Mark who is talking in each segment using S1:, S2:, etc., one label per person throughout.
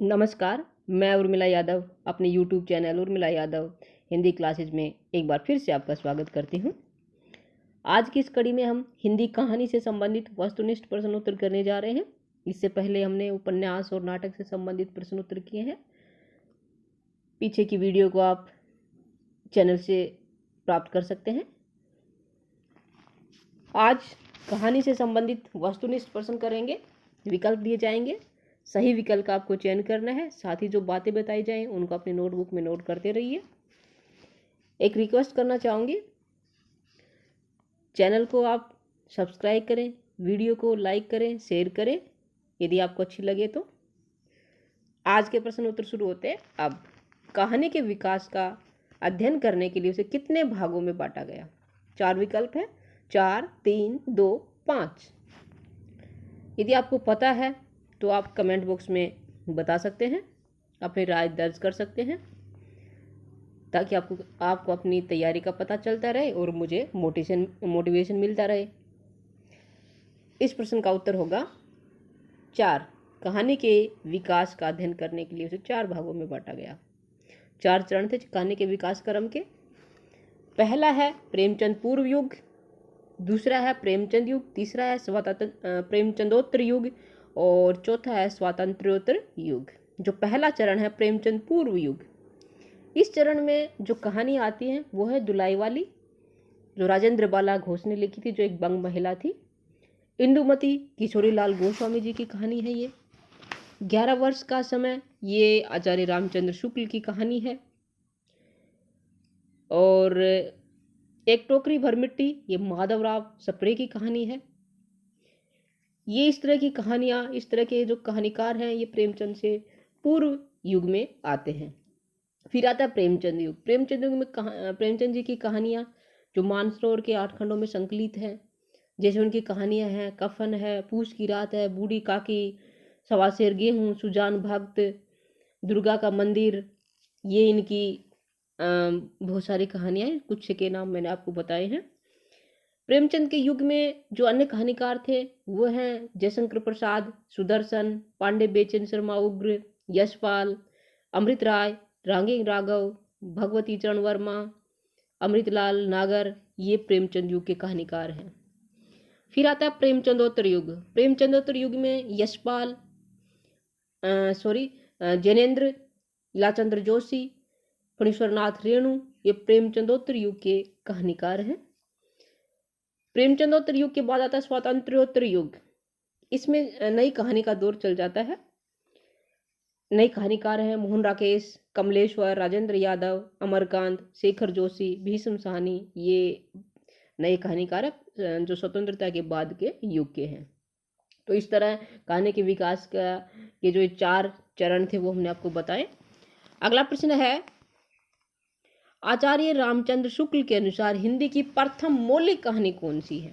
S1: नमस्कार, मैं उर्मिला यादव अपने YouTube channel Urmila Yadav Hindi classes में एक बार फिर से आपका स्वागत करती हूँ। आज की इस कड़ी में हम हिंदी कहानी से संबंधित वस्तुनिष्ठ प्रश्नोत्तर करने जा रहे हैं। इससे पहले हमने उपन्यास और नाटक से संबंधित प्रश्नोत्तर किए हैं। पीछे की वीडियो को आप चैनल से प्राप्त कर सकते हैं। आज कहानी से संबंधित वस्तुनिष्ठ प्रश्न करेंगे। विकल्प दिए जाएंगे, सही विकल्प का आपको चयन करना है। साथ ही जो बातें बताई जाएं उनको अपनी नोटबुक में नोट करते रहिए। एक रिक्वेस्ट करना चाहूँगी, चैनल को आप सब्सक्राइब करें, वीडियो को लाइक करें, शेयर करें यदि आपको अच्छी लगे तो। आज के प्रश्न उत्तर शुरू होते हैं। अब कहानी के विकास का अध्ययन करने के लिए उसे कितने भागों में बांटा गया? 4 विकल्प है, 4, 3, 2, 5। यदि आपको पता है तो आप कमेंट बॉक्स में बता सकते हैं, अपनी राय दर्ज कर सकते हैं, ताकि आपको अपनी तैयारी का पता चलता रहे और मुझे मोटिवेशन मिलता रहे। इस प्रश्न का उत्तर होगा 4। कहानी के विकास का अध्ययन करने के लिए उसे 4 भागों में बांटा गया। 4 चरण थे कहानी के विकास क्रम के। पहला है प्रेमचंद पूर्व युग, दूसरा है प्रेमचंद युग, तीसरा है प्रेमचंदोत्तर युग और चौथा है स्वातंत्र्योत्तर युग। जो पहला चरण है प्रेमचंद पूर्व युग, इस चरण में जो कहानी आती है वो है दुलाई वाली, जो राजेंद्र बाला घोष ने लिखी थी, जो एक बंग महिला थी। इंदुमती किशोरीलाल गोस्वामी जी की कहानी है ये। 11 वर्ष का समय, ये आचार्य रामचंद्र शुक्ल की कहानी है। और एक टोकरी भर मिट्टी, ये माधवराव सप्रे की कहानी है। ये इस तरह की कहानियाँ, इस तरह के जो कहानीकार हैं ये प्रेमचंद से पूर्व युग में आते हैं। फिर आता है प्रेमचंद युग। प्रेमचंद युग में प्रेमचंद जी की कहानियाँ जो मानसरोवर के 8 खंडों में संकलित हैं, जैसे उनकी कहानियाँ हैं कफन है, पूछ की रात है, बूढ़ी काकी, सवा सेर गेहूँ, सुजान भक्त, दुर्गा का मंदिर। ये इनकी बहुत सारी कहानियाँ हैं। कुछ के नाम मैंने आपको बताए हैं। प्रेमचंद के युग में जो अन्य कहानीकार थे वो हैं जयशंकर प्रसाद, सुदर्शन, पांडे बेचन शर्मा उग्र, यशपाल, अमृत राय, रांगी राघव, भगवती चरण वर्मा, अमृतलाल नागर। ये प्रेमचंद युग के कहानीकार हैं। फिर आता है प्रेमचंदोत्तर युग। प्रेमचंदोत्तर युग में यशपाल जैनेन्द्र, लाचंद्र जोशी, फणीश्वरनाथ रेणु, ये प्रेमचंदोत्तर युग के कहानीकार हैं। प्रेमचंदोत्तर युग के बाद आता है स्वातंत्र्योत्तर युग। इसमें नई कहानी का दौर चल जाता है। नए कहानीकार हैं मोहन राकेश, कमलेश्वर, राजेंद्र यादव, अमरकांत, शेखर जोशी, भीष्म साहनी। ये नए कहानीकार हैं जो स्वतंत्रता के बाद के युग के हैं। तो इस तरह कहानी के विकास का ये जो 4 चरण थे वो हमने आपको बताए। अगला प्रश्न है, आचार्य रामचंद्र शुक्ल के अनुसार हिंदी की प्रथम मौलिक कहानी कौन सी है?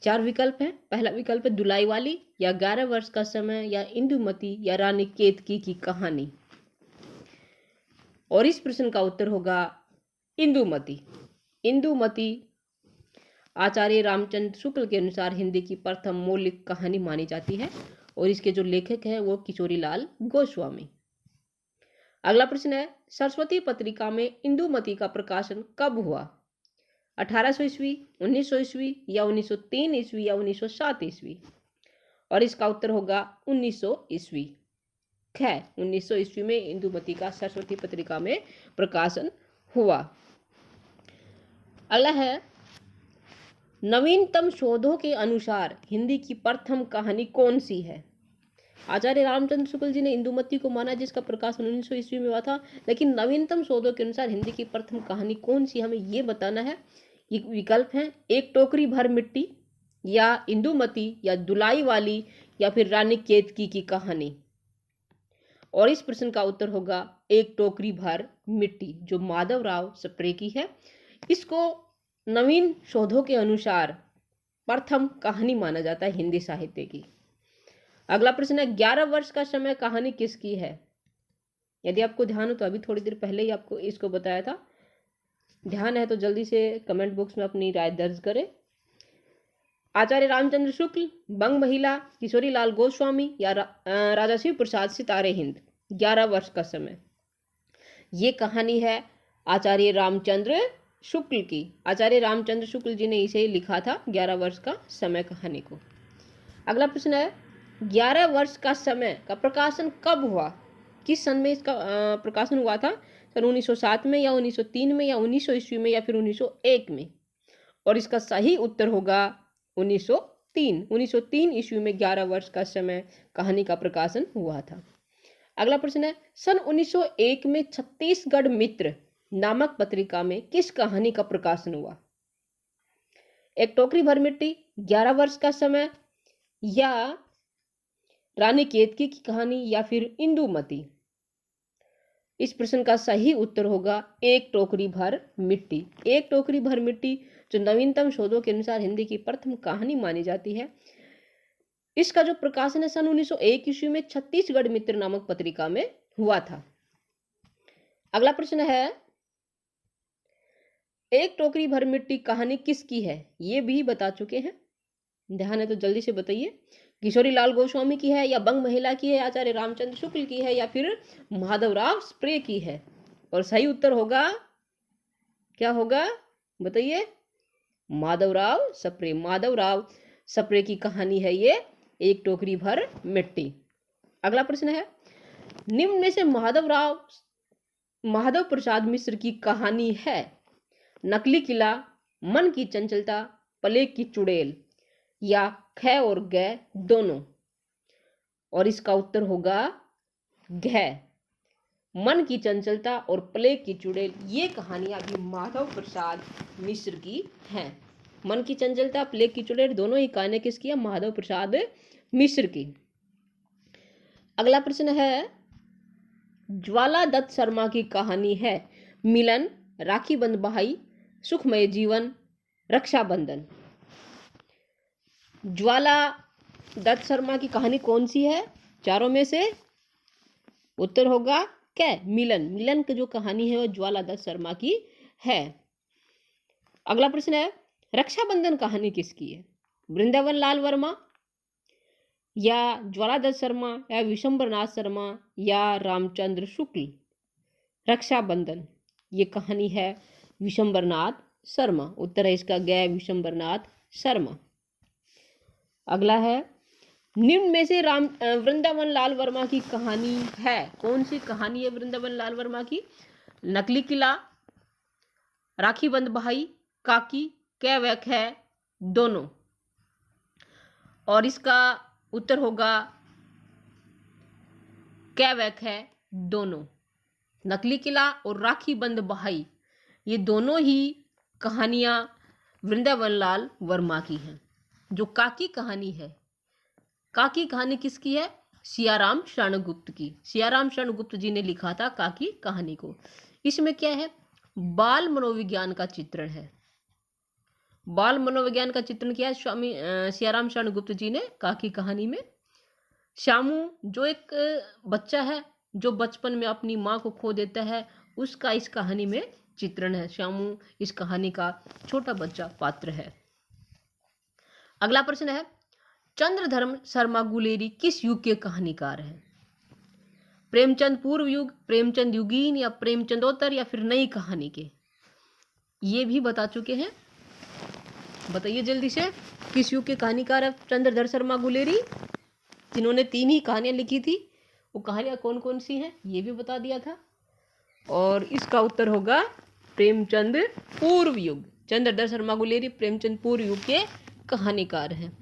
S1: 4 विकल्प है। पहला विकल्प है दुलाई वाली, या 11 वर्ष का समय, या इंदुमती, या रानी केतकी की कहानी। और इस प्रश्न का उत्तर होगा इंदुमती। इंदुमती आचार्य रामचंद्र शुक्ल के अनुसार हिंदी की प्रथम मौलिक कहानी मानी जाती है और इसके जो लेखक हैं वो किशोरीलाल गोस्वामी। अगला प्रश्न है, सरस्वती पत्रिका में इंदुमती का प्रकाशन कब हुआ? 1800 ईस्वी, 1900 ईस्वी, या 1903 ईस्वी, या 1907 ईस्वी? और इसका उत्तर होगा 1900 ईस्वी। 1900 ईस्वी में इंदुमती का सरस्वती पत्रिका में प्रकाशन हुआ। अगला है, नवीनतम शोधों के अनुसार हिंदी की प्रथम कहानी कौन सी है? आचार्य रामचंद्र शुक्ल जी ने इंदुमती को माना जिसका प्रकाशन 1900 ईस्वी में हुआ था, लेकिन नवीनतम शोधों के अनुसार हिंदी की प्रथम कहानी कौन सी, हमें ये बताना है। ये विकल्प हैं, एक टोकरी भर मिट्टी, या इंदुमती, या दुलाई वाली, या फिर रानी केतकी की कहानी। और इस प्रश्न का उत्तर होगा एक टोकरी भर मिट्टी, जो माधवराव सप्रे की है। इसको नवीन शोधों के अनुसार प्रथम कहानी माना जाता है हिंदी साहित्य की। अगला प्रश्न है, 11 वर्ष का समय कहानी किसकी है? यदि आपको ध्यान हो तो अभी थोड़ी देर पहले ही आपको इसको बताया था। ध्यान है तो जल्दी से कमेंट बॉक्स में अपनी राय दर्ज करें। आचार्य रामचंद्र शुक्ल, बंग महिला, किशोरी लाल गोस्वामी या राजा शिव प्रसाद सितारे हिंद। 11 वर्ष का समय। ये कहानी है आचार्य रामचंद्र शुक्ल की। आचार्य रामचंद्र शुक्ल जी ने इसे लिखा था 11 वर्ष का समय कहानी को। अगला प्रश्न है 11 वर्ष का समय का प्रकाशन कब हुआ? किस सन में इसका प्रकाशन हुआ था? सन 1907 में या 1903 में या 1900 ईस्वी में या फिर 1901 में? और इसका सही उत्तर होगा 1903। 1903 ईस्वी में 11 वर्ष का समय कहानी का प्रकाशन हुआ था। अगला प्रश्न है सन 1901 में छत्तीसगढ़ मित्र नामक पत्रिका में किस कहानी का प्रकाशन हुआ? एक टोकरी भर मिट्टी, 11 वर्ष का समय, या रानी केतकी की कहानी, या फिर इंदुमती? इस प्रश्न का सही उत्तर होगा एक टोकरी भर मिट्टी। एक टोकरी भर मिट्टी जो नवीनतम शोधों के अनुसार हिंदी की प्रथम कहानी मानी जाती है। इसका जो प्रकाशन है सन 1901 ईस्वी में छत्तीसगढ़ मित्र नामक पत्रिका में हुआ था। अगला प्रश्न है एक टोकरी भर मिट्टी कहानी किसकी है? ये भी बता चुके हैं, ध्यान है तो जल्दी से बताइए। किशोरी लाल गोस्वामी की है, या बंग महिला की है, आचार्य रामचंद्र शुक्ल की है, या फिर माधवराव स्प्रे की है? और सही उत्तर होगा क्या होगा बताइए? माधवराव स्प्रे। माधवराव स्प्रे की कहानी है ये एक टोकरी भर मिट्टी। अगला प्रश्न है निम्न में से माधव प्रसाद मिश्र की कहानी है नकली किला, मन की चंचलता, प्लेग की चुड़ैल, या ख और ग दोनों? और इसका उत्तर होगा घ। मन की चंचलता और प्लेग की चुड़ैल ये कहानियां भी माधव प्रसाद मिश्र की हैं। मन की चंचलता, प्लेग की चुड़ैल दोनों ही कहानियां किसकी है? माधव प्रसाद मिश्र की। अगला प्रश्न है ज्वाला दत्त शर्मा की कहानी है मिलन, राखी बंध बहाई, सुखमय जीवन, रक्षाबंधन। ज्वाला दत्त शर्मा की कहानी कौन सी है चारों में से? उत्तर होगा क्या? मिलन। मिलन की जो कहानी है वो ज्वाला दत्त शर्मा की है। अगला प्रश्न है रक्षाबंधन कहानी किसकी है? वृंदावन लाल वर्मा, या ज्वाला दत्त शर्मा, या विशंबरनाथ शर्मा, या रामचंद्र शुक्ल? रक्षाबंधन ये कहानी है विशंबरनाथ शर्मा। उत्तर है इसका ग, विशंबरनाथ शर्मा। अगला है निम्न में से वृंदावन लाल वर्मा की कहानी है कौन सी कहानी है वृंदावन लाल वर्मा की? नकली किला, राखी बंध बहाई, काकी, कै वैक है दोनों? और इसका उत्तर होगा कै वैक है दोनों। नकली किला और राखी बंध बहाई ये दोनों ही कहानियां वृंदावन लाल वर्मा की हैं। जो काकी कहानी है, काकी कहानी किसकी है? सियाराम शरणगुप्त की। सियाराम शरणगुप्त जी ने लिखा था काकी कहानी को। इसमें क्या है? बाल मनोविज्ञान का चित्रण है। बाल मनोविज्ञान का चित्रण किया है स्वामी सियाराम शरणगुप्त जी ने काकी कहानी में। श्यामू जो एक बच्चा है जो बचपन में अपनी माँ को खो देता है, उसका इस कहानी में चित्रण है। श्यामू इस कहानी का छोटा बच्चा पात्र है। अगला प्रश्न है चंद्रधर्म शर्मा गुलेरी किस युग के कहानीकार हैं? प्रेमचंद पूर्व युग, प्रेमचंद युगीन, या प्रेमचंदोत्तर, या फिर नई कहानी के? ये भी बता चुके हैं, बताइए जल्दी से किस युग के कहानीकार है चंद्रधर शर्मा गुलेरी? जिन्होंने 3 ही कहानियां लिखी थी, वो कहानियां कौन कौन सी हैं ये भी बता दिया था। और इसका उत्तर होगा प्रेमचंद पूर्व युग। चंद्रधर शर्मा गुलेरी प्रेमचंद पूर्व युग के कहानीकार हैं।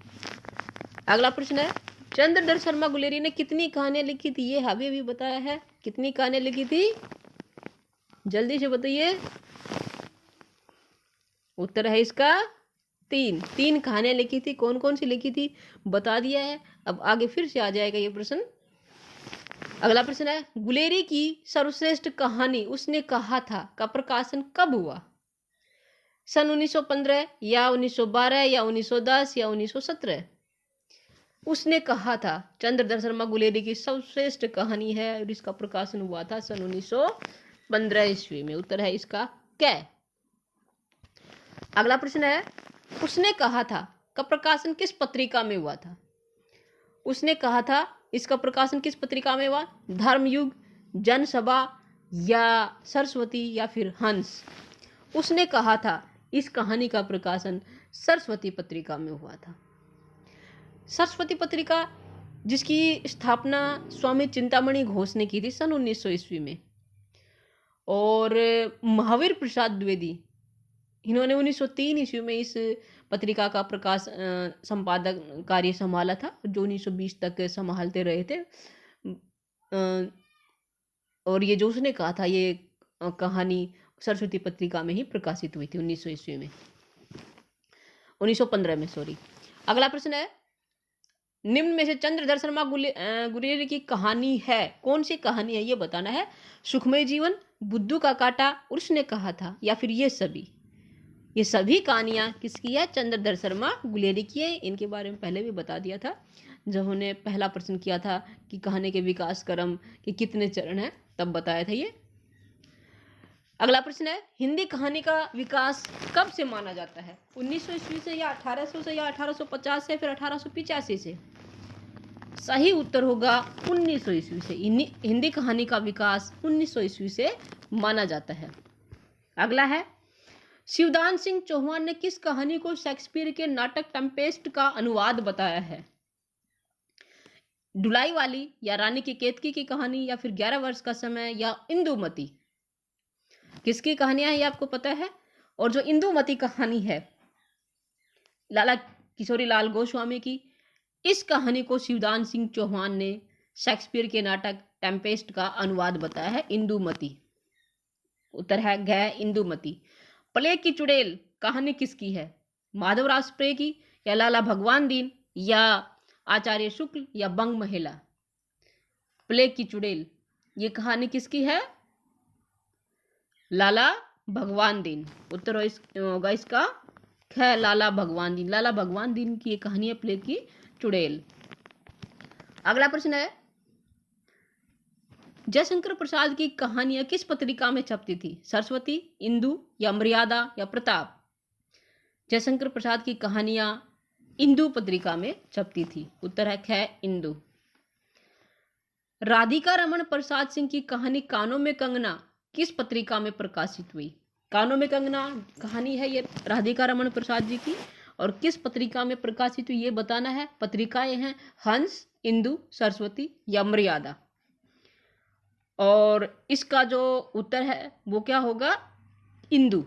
S1: अगला प्रश्न है चंद्रधर शर्मा गुलेरी ने कितनी कहानियां लिखी थी? ये अभी भी बताया है। कितनी कहानियां लिखी थी जल्दी से बताइए? उत्तर है इसका 3 कहानियां लिखी थी। कौन कौन सी लिखी थी बता दिया है। अब आगे फिर से आ जाएगा ये प्रश्न। अगला प्रश्न है गुलेरी की सर्वश्रेष्ठ कहानी उसने कहा था का प्रकाशन कब हुआ? सन 1915 या 1912 या 1910 या 1917? उसने कहा था चंद्रधर शर्मा गुलेरी की सर्वश्रेष्ठ कहानी है और इसका प्रकाशन हुआ था सन 1915 ईस्वी में। उत्तर है इसका कै। अगला प्रश्न है उसने कहा था का प्रकाशन किस पत्रिका में हुआ था? उसने कहा था इसका प्रकाशन किस पत्रिका में हुआ? धर्मयुग, जनसभा या सरस्वती या फिर हंस। उसने कहा था इस कहानी का प्रकाशन सरस्वती पत्रिका में हुआ था। सरस्वती पत्रिका जिसकी स्थापना स्वामी चिंतामणि घोष ने की थी सन 1900 ईस्वी में, और महावीर प्रसाद द्विवेदी इन्होंने 1903 ईस्वी में इस पत्रिका का प्रकाश संपादक कार्य संभाला था, जो 1920 तक संभालते रहे थे। और ये जो उसने कहा था ये कहानी सरस्वती पत्रिका में ही प्रकाशित हुई थी 1900 ईस्वी में, 1915 में, सॉरी। अगला प्रश्न है, निम्न में से चंद्रधर शर्मा गुलेरिया की कहानी है, कौन सी कहानी है ये बताना है। सुखमय जीवन, बुद्धू का कांटा, उसने कहा था, या फिर ये सभी। ये सभी कहानियां किसकी है? चंद्रधर शर्मा गुलेरिया की है। इनके बारे में पहले भी बता दिया था जब उन्हें पहला प्रश्न किया था कि कहानी के विकास क्रम के कितने चरण हैं, तब बताया था ये। अगला प्रश्न है, हिंदी कहानी का विकास कब से माना जाता है? 1900 ईस्वी से, या 1800 से, या 1850 से, फिर 1885 से? सही उत्तर होगा 1900 ईस्वी से। हिंदी कहानी का विकास 1900 ईस्वी से माना जाता है। अगला है, शिवदान सिंह चौहान ने किस कहानी को शेक्सपियर के नाटक टेम्पेस्ट का अनुवाद बताया है? ढुलाई वाली, या रानी की केतकी की कहानी, या फिर 11 वर्ष का समय, या इंदुमती? किसकी कहानियां हैं ये आपको पता है। और जो इंदुमती कहानी है लाला किशोरी लाल गोस्वामी की, इस कहानी को शिवदान सिंह चौहान ने शेक्सपियर के नाटक टेम्पेस्ट का अनुवाद बताया है, इंदुमती। उत्तर है घ, इंदुमती। प्लेग की चुड़ैल कहानी किसकी है? माधवराव स्प्रे की, या लाला भगवान दीन, या आचार्य शुक्ल, या बंग महिला? प्लेग की चुड़ैल ये कहानी किसकी है? लाला भगवान दीन। उत्तर होगा इसका ख, लाला भगवान दीन। लाला भगवान दीन की ये कहानी है प्लेग की चुड़ैल। अगला प्रश्न है, जयशंकर प्रसाद की कहानियां किस पत्रिका में छपती थी? सरस्वती, इंदु, या मर्यादा, या प्रताप? जयशंकर प्रसाद की कहानियां इंदु पत्रिका में छपती थी। उत्तर है ख, इंदु। राधिका रमन प्रसाद सिंह की कहानी कानों में कंगना किस पत्रिका में प्रकाशित हुई? कानों में कंगना कहानी है ये राधिका रमन प्रसाद जी की, और किस पत्रिका में प्रकाशित हुई ये बताना है। पत्रिकाएं हैं हंस, इंदु, सरस्वती, या मर्यादा? और इसका जो उत्तर है वो क्या होगा? इंदु।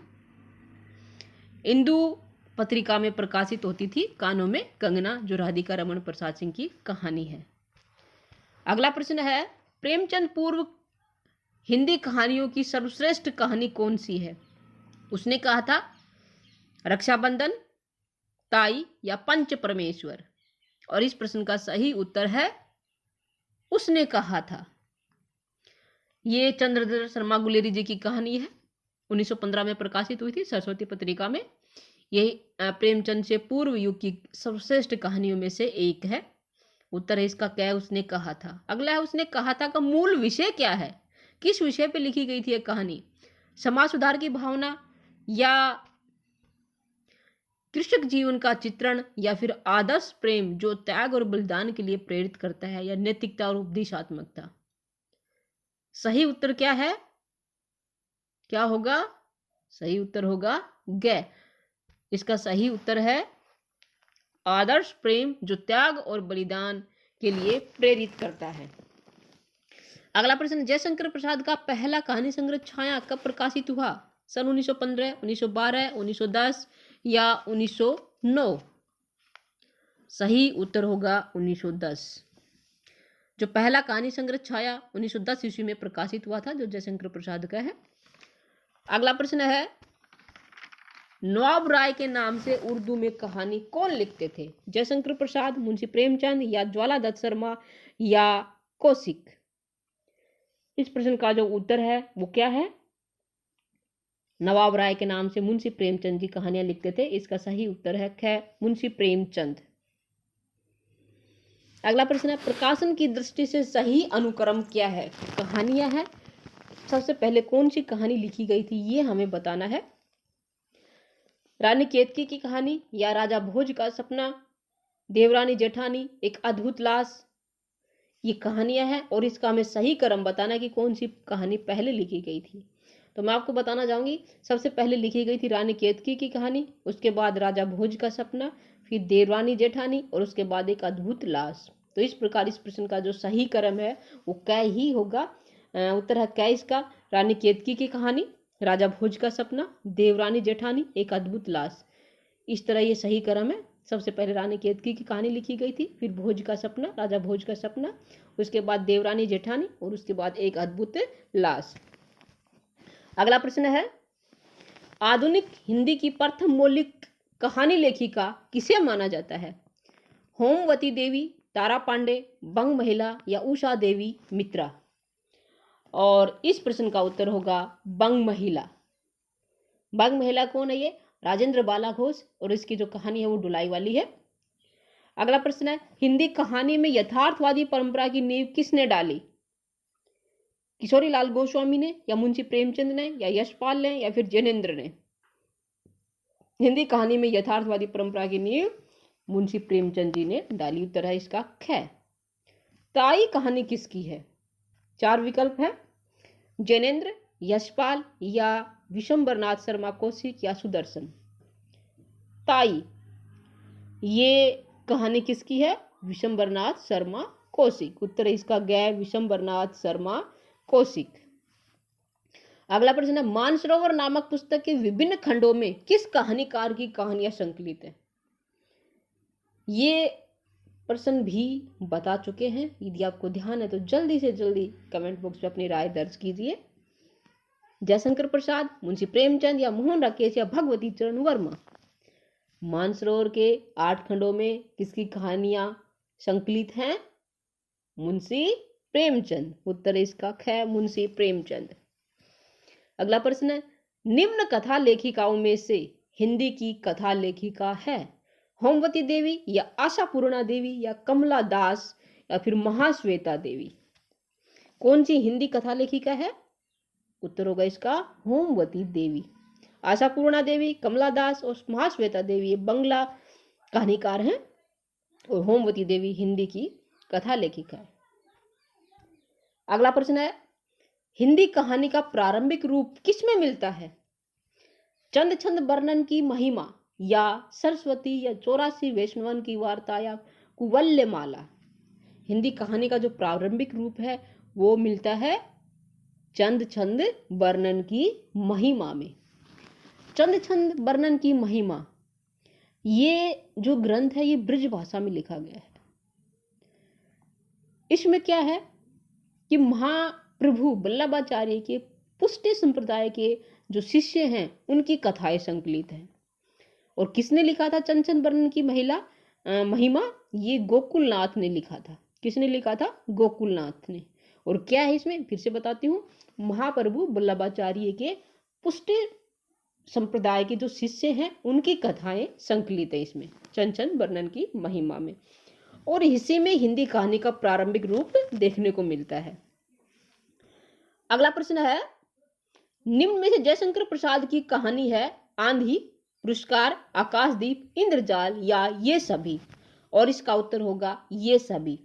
S1: इंदु पत्रिका में प्रकाशित होती थी कानों में कंगना, जो राधिका रमन प्रसाद सिंह की कहानी है। अगला प्रश्न है, प्रेमचंद पूर्व हिंदी कहानियों की सर्वश्रेष्ठ कहानी कौन सी है? उसने कहा था रक्षाबंधन, ताई, या पंच परमेश्वर? और इस प्रश्न का सही उत्तर है उसने कहा था। ये चंद्रधर शर्मा गुलेरिया जी की कहानी है, 1915 में प्रकाशित हुई थी सरस्वती पत्रिका में। यही प्रेमचंद से पूर्व युग की सर्वश्रेष्ठ कहानियों में से एक है। उत्तर है इसका क्या? उसने कहा था। अगला है, उसने कहा था का मूल विषय क्या है? किस विषय पे लिखी गई थी एक कहानी? समाज सुधार की भावना, या कृषक जीवन का चित्रण, या फिर आदर्श प्रेम जो त्याग और बलिदान के लिए प्रेरित करता है, या नैतिकता और उपदेशात्मकता? सही उत्तर क्या है? क्या होगा? सही उत्तर होगा ग। इसका सही उत्तर है आदर्श प्रेम जो त्याग और बलिदान के लिए प्रेरित करता है। अगला प्रश्न, जयशंकर प्रसाद का पहला कहानी संग्रह छाया कब प्रकाशित हुआ? सन 1915, 1912, 1910, या 1909? सही उत्तर होगा 1910। जो पहला कहानी संग्रह छाया 1910 ईस्वी में प्रकाशित हुआ था, जो जयशंकर प्रसाद का है। अगला प्रश्न है, नवाब राय के नाम से उर्दू में कहानी कौन लिखते थे? जयशंकर प्रसाद, मुंशी प्रेमचंद, या ज्वालादत्त शर्मा, या कौशिक? इस प्रश्न का जो उत्तर है वो क्या है? नवाब राय के नाम से मुंशी प्रेमचंद जी कहानियां लिखते थे। इसका सही उत्तर है ख, मुंशी प्रेमचंद। अगला प्रश्न है, प्रकाशन की दृष्टि से सही अनुक्रम क्या है? कहानियां हैं, सबसे पहले कौन सी कहानी लिखी गई थी ये हमें बताना है। रानी केतकी की कहानी या राजा भोज का सपना, देवरानी जेठानी, एक अद्भुत लाश, ये कहानियां हैं और इसका हमें सही क्रम बताना कि कौन सी कहानी पहले लिखी गई थी। तो मैं आपको बताना चाहूंगी, सबसे पहले लिखी गई थी रानी केतकी की कहानी, उसके बाद राजा भोज का सपना, फिर देवरानी जेठानी और उसके बाद एक अद्भुत लाश। तो इस प्रकार इस प्रश्न का जो सही क्रम है वो कै ही होगा। उत्तर है कै इसका। रानी केतकी की कहानी, राजा भोज का सपना, देवरानी जेठानी, एक अद्भुत लाश। इस तरह ये सही क्रम है। सबसे पहले रानी केतकी की कहानी लिखी गई थी, फिर भोज का सपना, राजा भोज का सपना, उसके बाद देवरानी जेठानी और उसके बाद एक अद्भुत लाश। अगला प्रश्न है, आधुनिक हिंदी की प्रथम मौलिक कहानी लेखिका किसे माना जाता है? होमवती देवी, तारा पांडे, बंग महिला या उषा देवी मित्रा? और इस प्रश्न का उत्तर होगा बंग महिला। बंग महिला कौन है? ये राजेंद्र बाला घोष और इसकी जो कहानी है वो ढुलाई वाली है। अगला प्रश्न है, हिंदी कहानी में यथार्थवादी परंपरा की नींव किसने डाली? किशोरी लाल गोस्वामी ने या मुंशी प्रेमचंद ने या यशपाल ने या फिर जैनेन्द्र ने? हिंदी कहानी में यथार्थवादी परंपरा की नींव मुंशी प्रेमचंद जी ने डाली। उत्तर है इसका ख। ताई कहानी किसकी है? 4 विकल्प है, जैनेन्द्र, यशपाल या विशंबरनाथ शर्मा कौशिक या सुदर्शन। ताई, ये कहानी किसकी है? विशंबरनाथ शर्मा कौशिक। उत्तर है इसका ग, विशंबरनाथ शर्मा कौशिक। अगला प्रश्न है, मानसरोवर नामक पुस्तक के विभिन्न खंडों में किस कहानीकार की कहानियां संकलित है? ये प्रश्न भी बता चुके हैं। यदि आपको ध्यान है तो जल्दी से जल्दी कमेंट बॉक्स में अपनी राय दर्ज कीजिए। जयशंकर प्रसाद, मुंशी प्रेमचंद या मोहन राकेश या भगवती चरण वर्मा? मानसरोवर के 8 खंडों में किसकी कहानियां संकलित हैं? मुंशी प्रेमचंद। उत्तर इसका ख, मुंशी प्रेमचंद। अगला प्रश्न है, निम्न कथा लेखिकाओं में से हिंदी की कथा लेखिका है होमवती देवी या आशापूर्णा देवी या कमला दास या फिर महाश्वेता देवी? कौन सी हिंदी कथा लेखिका है? उत्तर होगा इसका होमवती देवी। आशापूर्णा देवी, कमला दास और महाश्वेता देवी ये बंगला कहानीकार हैं और होमवती देवी हिंदी की कथा लेखिका है। अगला प्रश्न है, हिंदी कहानी का प्रारंभिक रूप किसमें मिलता है? चंद छंद वर्णन की महिमा या सरस्वती या 84 वैष्णवन की वार्ता या कुवल्यमाला? हिंदी कहानी का जो प्रारंभिक रूप है वो मिलता है चंद छंद वर्णन की महिमा में। चंद छंद वर्णन की महिमा, ये जो ग्रंथ है ये ब्रज भाषा में लिखा गया है। इसमें क्या है कि महाप्रभु वल्लभाचार्य के पुष्टि संप्रदाय के जो शिष्य हैं उनकी कथाएं संकलित हैं। और किसने लिखा था चंद छंद वर्णन की महिमा? ये गोकुलनाथ ने लिखा था। किसने लिखा था? गोकुलनाथ ने। और क्या है इसमें, फिर से बताती हूँ, महाप्रभु वल्लभाचार्य के पुष्टि संप्रदाय के जो शिष्य हैं उनकी कथाएं संकलित है इसमें चंद छंद वर्णन की महिमा में। और इसी में हिंदी कहानी का प्रारंभिक रूप देखने को मिलता है। अगला प्रश्न है, निम्न में से जयशंकर प्रसाद की कहानी है आंधी, पुरस्कार, आकाशदीप, इंद्रजाल या ये सभी? और इसका उत्तर होगा ये सभी।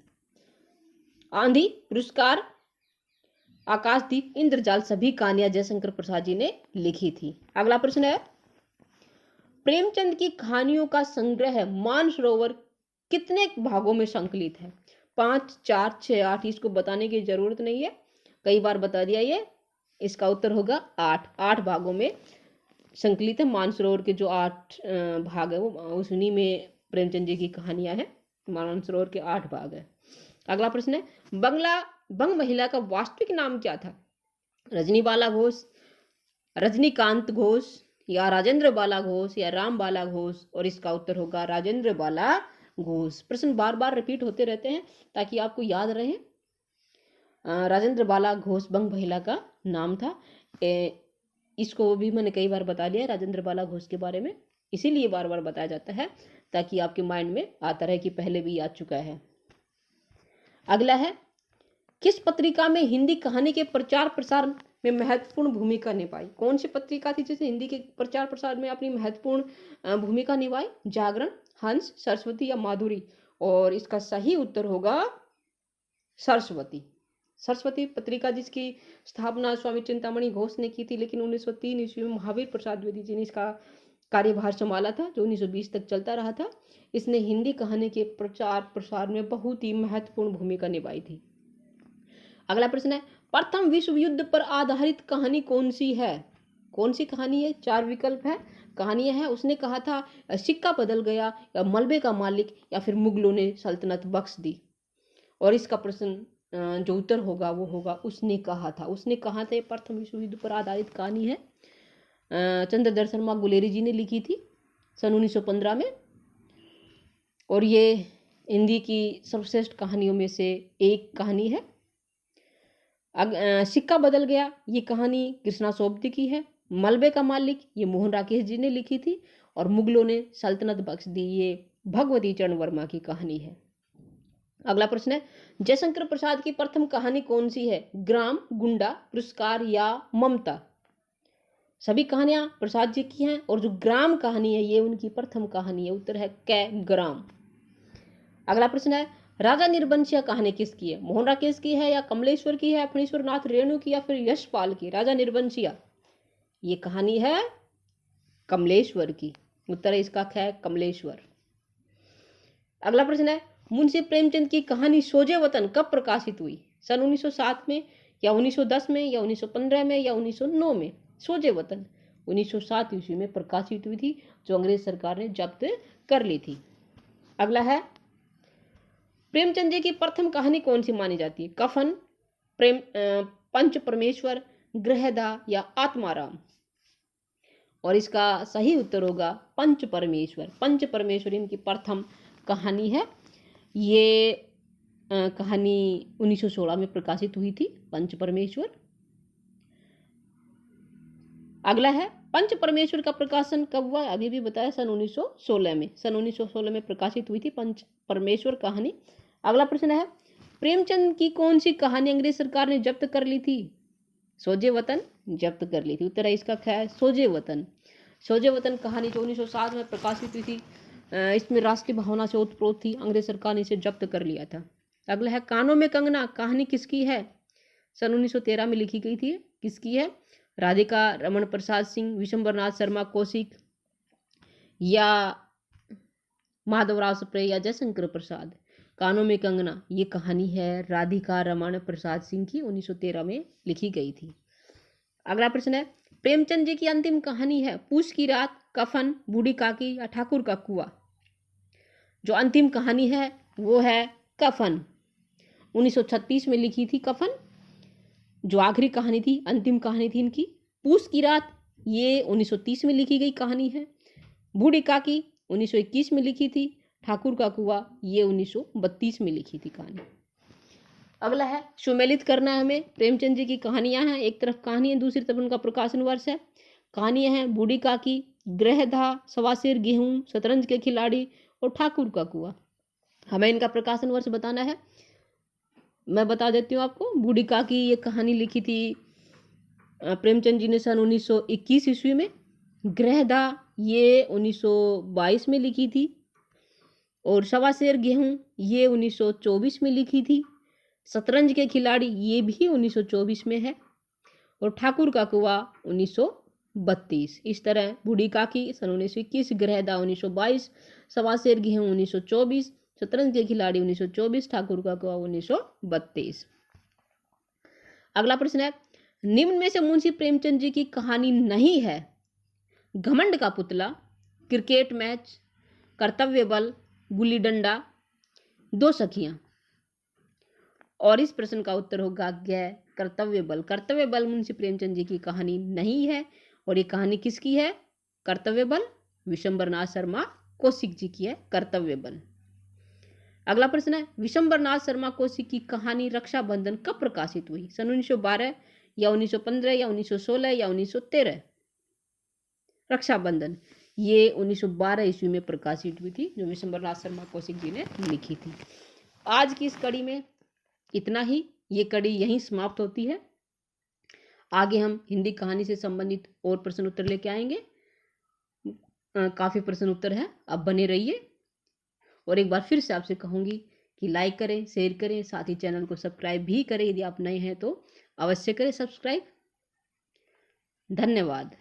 S1: आंधी, पुरस्कार, आकाशदीप, इंद्रजाल सभी कहानियां जयशंकर प्रसाद जी ने लिखी थी। अगला प्रश्न है, प्रेमचंद की कहानियों का संग्रह मानसरोवर कितने भागों में संकलित है? 5, 4, 6, 8? इसको बताने की जरूरत नहीं है, कई बार बता दिया ये। इसका उत्तर होगा 8 भागों में संकलित है। मानसरोवर के जो 8 भाग है वो उन्हीं में प्रेमचंद जी की कहानियां हैं। मानसरोवर के 8 भाग है। अगला प्रश्न है, बंग महिला का वास्तविक नाम क्या था? रजनी बाला घोष, रजनीकांत घोष या राजेंद्र बाला घोष या राम बाला घोष? और इसका उत्तर होगा राजेंद्र बाला घोष। प्रश्न बार बार रिपीट होते रहते हैं ताकि आपको याद रहे। राजेंद्र बाला घोष बंग महिला का नाम था। इसको भी मैंने कई बार बता लिया राजेंद्र बाला घोष के बारे में, इसीलिए बार बार बताया जाता है ताकि आपके माइंड में आता रहे कि पहले भी आ चुका है। अगला है, किस पत्रिका में हिंदी कहानी के प्रचार प्रसार में महत्वपूर्ण भूमिका निभाई? कौन सी पत्रिका थी जिसने हिंदी के प्रचार प्रसार में अपनी महत्वपूर्ण भूमिका निभाई? जागरण, हंस, सरस्वती या माधुरी? और इसका सही उत्तर होगा सरस्वती। सरस्वती पत्रिका जिसकी स्थापना स्वामी चिंतामणि घोष ने की थी, लेकिन 1903 ईस्वी में महावीर प्रसाद द्विवेदी जी ने इसका कार्यभार संभाला था, जो 1920 तक चलता रहा था। इसने हिंदी कहानी के प्रचार प्रसार में बहुत ही महत्वपूर्ण भूमिका निभाई थी। अगला प्रश्न है, प्रथम विश्व युद्ध पर आधारित कहानी कौन सी है? कौन सी कहानी है? 4 विकल्प है। कहानी है, उसने कहा था सिक्का बदल गया, या मलबे का मालिक, या फिर मुगलों ने सल्तनत बख्श दी। और इसका प्रश्न जो उत्तर होगा वो होगा उसने कहा था। उसने कहा था, प्रथम विश्व युद्ध पर आधारित कहानी है, चंद्रधर शर्मा गुलेरी जी ने लिखी थी सन 1915 में। और ये हिंदी की सर्वश्रेष्ठ कहानियों में से एक कहानी है। सिक्का बदल गया, ये कहानी कृष्णा सोबती की है। मलबे का मालिक, ये मोहन राकेश जी ने लिखी थी। और मुगलों ने सल्तनत बख्श दी, ये भगवती चरण वर्मा की कहानी है। अगला प्रश्न है, जयशंकर प्रसाद की प्रथम कहानी कौन सी है? ग्राम, गुंडा, पुरस्कार या ममता? सभी कहानियां प्रसाद जी की हैं, और जो ग्राम कहानी है ये उनकी प्रथम कहानी है। उत्तर है कै ग्राम। अगला प्रश्न है, राजा निर्बंसिया कहानी किसकी है? मोहन राकेश की है, या कमलेश्वर की है, फणीश्वर नाथ रेणु की, या फिर यशपाल की? राजा निर्बंसिया ये कहानी है कमलेश्वर की। उत्तर है इसका कै कमलेश्वर। अगला प्रश्न है, मुंशी प्रेमचंद की कहानी सोजे वतन कब प्रकाशित हुई? सन 1907 में, या 1910 में, या 1915 में, या 1909 में? सोजे वतन 1907 ईस्वी में प्रकाशित हुई थी, जो अंग्रेज सरकार ने जब्त कर ली थी। अगला है, प्रेमचंद जी की प्रथम कहानी कौन सी मानी जाती है? कफन, पंच परमेश्वर, गृहदा या आत्माराम? और इसका सही उत्तर होगा पंच परमेश्वर। पंच परमेश्वर इनकी प्रथम कहानी है। ये कहानी 1916 में प्रकाशित हुई थी, पंच परमेश्वर। अगला है, पंच परमेश्वर का प्रकाशन कब हुआ? अभी भी बताया, सन 1916 में। सन 1916 में प्रकाशित हुई थी पंच परमेश्वर कहानी। अगला प्रश्न है, प्रेमचंद की कौन सी कहानी अंग्रेज सरकार ने जब्त कर ली थी? सोजे वतन जब्त कर ली थी। उत्तर है इसका क्या है? सोजे वतन। सोजे वतन कहानी जो 1907 में प्रकाशित हुई थी, इसमें राष्ट्रीय भावना से ओतप्रोत थी। अंग्रेज सरकार ने इसे जब्त कर लिया था। अगला है, कानों में कंगना कहानी किसकी है? सन 1913 में लिखी गई थी। किसकी है? राधिका रमन प्रसाद सिंह, विशंबरनाथ शर्मा कौशिक, या माधवराव सप्रे, या जयशंकर प्रसाद? कानों में कंगना ये कहानी है राधिका रमन प्रसाद सिंह की, 1913 में लिखी गई थी। अगला प्रश्न है, प्रेमचंद जी की अंतिम कहानी है पूस की रात, कफन, बूढ़ी काकी या ठाकुर का कुआं? जो अंतिम कहानी है वो है कफन। 1936 में लिखी थी कफन, जो आखिरी कहानी थी, अंतिम कहानी थी इनकी। पूस की रात ये 1930 में लिखी गई कहानी है। बूढ़ी काकी 1921 में लिखी थी। ठाकुर का कुआं ये 1932 में लिखी थी कहानी। अगला है, सुमेलित करना है हमें। प्रेमचंद जी की कहानियां हैं, एक तरफ कहानी है, दूसरी तरफ उनका प्रकाशन वर्ष है। कहानियां हैं बूढ़ी काकी, गृहधा, सवासेर गेहूं, शतरंज के खिलाड़ी और ठाकुर का कुआं। हमें इनका प्रकाशन वर्ष बताना है। मैं बता देती हूँ आपको। बूढ़ी काकी ये कहानी लिखी थी प्रेमचंद जी ने सन 1921 ईस्वी में। गृहधा ये 1922 में लिखी थी। और सवासेर गेहूं ये 1924 में लिखी थी। शतरंज के खिलाड़ी ये भी 1924 में है। और ठाकुर का कुआं 1932। इस तरह बूढ़ी काकी सन 1921, गृहदा 1922, सवासेर गेहूं 1924, शतरंज के खिलाड़ी 1924, ठाकुर का कुआं 1932। अगला प्रश्न है, निम्न में से मुंशी प्रेमचंद जी की कहानी नहीं है? घमंड का पुतला, क्रिकेट मैच, कर्तव्य बल, गुल्ली डंडा, दो सखियां? और इस प्रश्न का उत्तर होगा गै कर्तव्य बल। कर्तव्य बल मुंशी प्रेमचंद जी की कहानी नहीं है। और ये कहानी किसकी है? कर्तव्य बल विशंबरनाथ शर्मा कौशिक जी की है कर्तव्य बल। अगला प्रश्न है, विशंबरनाथ शर्मा कौशिक की कहानी रक्षाबंधन कब प्रकाशित हुई? सन 1912 या 1915 या 1916 या 1913? रक्षाबंधन ये 1912 ईस्वी में प्रकाशित हुई थी, जो विशंबरनाथ शर्मा कौशिक जी ने लिखी थी। आज की इस कड़ी में इतना ही। ये कड़ी यहीं समाप्त होती है। आगे हम हिंदी कहानी से संबंधित और प्रश्न उत्तर लेके आएंगे। काफ़ी प्रश्न उत्तर है, अब बने रहिए। और एक बार फिर से आपसे कहूँगी कि लाइक करें, शेयर करें, साथ ही चैनल को सब्सक्राइब भी करें। यदि आप नए हैं तो अवश्य करें सब्सक्राइब। धन्यवाद।